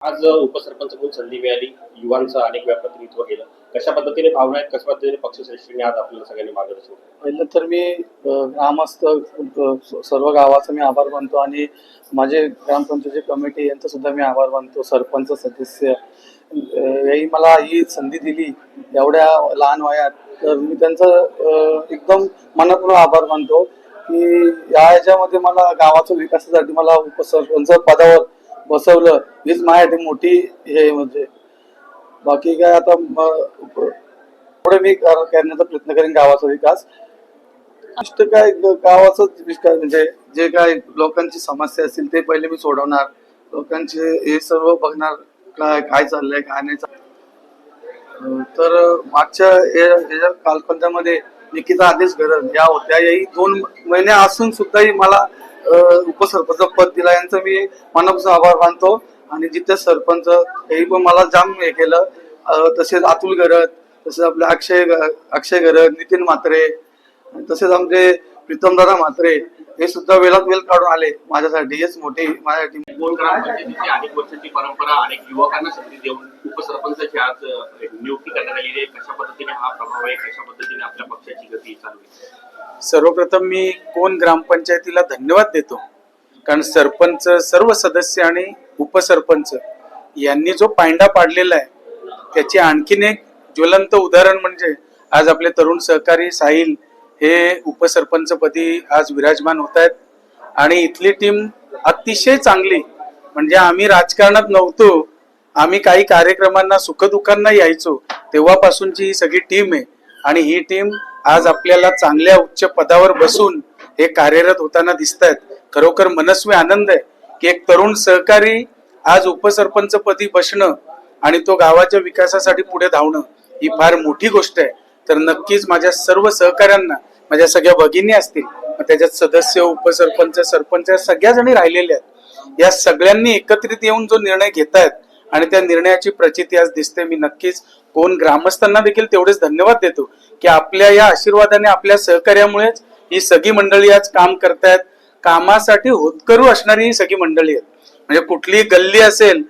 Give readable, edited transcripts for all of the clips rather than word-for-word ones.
आज उपसरपंच म्हणून संधी मिळाली, युवांचं अनेक वेळा प्रतिनिधित्व केलं. कशा पद्धतीने भावना आहेत, कशा पद्धतीने पक्षश्रेष्ठींनी आज आपल्याला सगळ्यांनी मार्गदर्शन केलं? पहिलं तर मी ग्रामस्थ सर्व गावाचा मी आभार मानतो आणि माझे ग्रामपंचायत कमिटी यांचा सुद्धा मी आभार मानतो. सरपंच सदस्य याही मला ही संधी दिली एवढ्या लहान वयात, तर मी त्यांचं एकदम मनपूर्वक आभार मानतो की या ह्याच्यामध्ये मला गावाच्या विकासासाठी मला उपसरपंच पदावर बसवलं. हीच माझ्यासाठी मोठी हे म्हणजे बाकी काय आता पुढे मी करण्याचा प्रयत्न करेन गावाचा विकास. काय गावाचा विकास म्हणजे जे काय लोकांची समस्या असतील ते पहिले मी सोडवणार, लोकांचे हे सर्व बघणार काय चाललंय काय नाही. तर मागच्या कालखंडामध्ये निकिता आदेश गरज या होत्या, याही 2 महिने असून सुद्धाही मला उपसरपंच पद दिला, यांचं मी मनापासून आभार मानतो. आणि जिथे सरपंच हेही पण मला जाम हे केलं, तसेच अतुल गरज, तसेच आपले अक्षय गरज, नितीन म्हात्रे, तसेच आमचे प्रीतमदादा म्हात्रे हे सुद्धा वेळात वेळ काढून आले माझ्यासाठी. हेच मोठी माझ्यासाठी. गोल ग्रामपंचायतीची अनेक वर्षांची परंपरा, अनेक युवकांना संधी देऊन उपसरपंचाची आज नियुक्ती करण्यात आलेली आहे. कशा पद्धतीने हा प्रभाव आहे, कशा पद्धतीने आपल्या पक्षाची गती चालू आहे? सर्वप्रथम मी कोण ग्रामपंचायतीला धन्यवाद देतो, कारण सरपंच, सर्व सदस्य आणि उपसरपंच यांनी जो पायंडा पाडलेला आहे त्याची आणखीन एक ज्वलंत उदाहरण म्हणजे आज आपले तरुण सहकारी साहिल हे उपसरपंचपदी आज विराजमान होत आहेत. आणि इथली टीम अतिशय चांगली, म्हणजे आम्ही राजकारणात नव्हतो, आम्ही काही कार्यक्रमांना सुखदुःखांना यायचो तेव्हापासूनची ही सगळी टीम आहे. आणि ही टीम आज आपल्याला चांगल्या उच्च पदावर बसून हे कार्यरत होताना दिसत आहेत. खरोखर मनस्वी आनंद आहे की एक तरुण सहकारी आज उपसरपंचपदी बसणं आणि तो गावाच्या विकासासाठी पुढे धावणं ही फार मोठी गोष्ट आहे. तर नक्कीच माझ्या सर्व सहकाऱ्यांना, माझ्या सगळ्या भगिनी असतील, त्याच्यात सदस्य, उपसरपंच, सरपंच सगळ्या जणी राहिलेल्या आहेत, या सगळ्यांनी एकत्रित येऊन जो निर्णय घेतायत आणि त्या निर्णयाची प्रचिती आज दिसते. मी नक्कीच कोण ग्रामस्थांना देखील तेवढेच धन्यवाद देतो की आपल्या या आशीर्वादाने, आपल्या सहकार्यामुळेच ही सगळी मंडळी आज काम करतायत. कामासाठी होतकरू असणारी ही सगळी मंडळी आहेत. म्हणजे कुठली गल्ली असेल,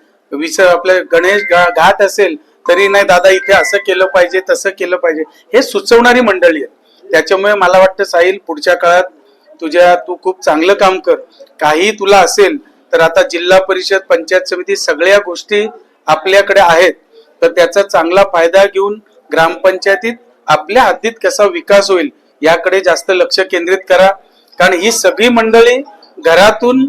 आपल्या गणेश घाट असेल तरी नाही दादा इथे असं केलं पाहिजे, तसं केलं पाहिजे, हे सुचवणारी मंडळी आहेत. त्याच्यामुळे मला वाटतं साहिल, पुढच्या काळात तू खूप चांगलं काम कर. काही तुला असेल तर आता जिल्हा परिषद, पंचायत समिती सगळ्या गोष्टी आपल्याकडे आहेत, तर त्याचा चांगला फायदा घेऊन ग्रामपंचायतीत आपल्या हद्दीत कसा विकास होईल याकडे जास्त लक्ष केंद्रित करा. कारण ही सगळी मंडळी घरातून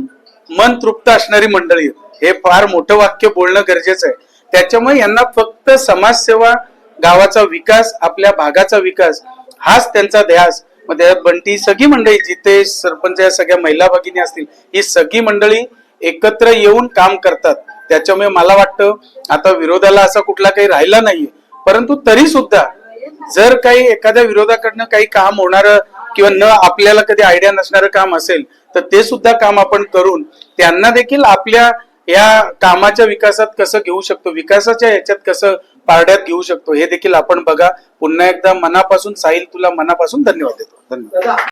मन तृप्त असणारी मंडळी आहेत. हे फार मोठं वाक्य बोलणं गरजेचं आहे. त्याच्यामुळे यांना फक्त समाजसेवा, गावाचा विकास, आपल्या भागाचा विकास हाच त्यांचा ध्यास. मग बंटी सगळी मंडळी, जिथे सरपंच या सगळ्या महिला भगिनी असतील, ही सगळी मंडळी एकत्र येऊन काम करतात. त्याच्यामुळे मला वाटतं आता विरोधाला असा कुठला काही राहिला नाहीये. परंतु तरी सुद्धा जर काही एखाद्या विरोधाकडनं काही काम होणार किंवा न आपल्याला कधी आयडिया नसणारं काम असेल तर ते सुद्धा काम आपण करून त्यांना देखील आपल्या या कामाच्या विकासात कसं घेऊ शकतो, विकासाच्या ह्याच्यात कसं पारड्यात घेऊ शकतो, हे देखील आपण बघा. पुन्हा एकदा मनापासून साहिल, तुला मनापासून धन्यवाद देतो. धन्यवाद.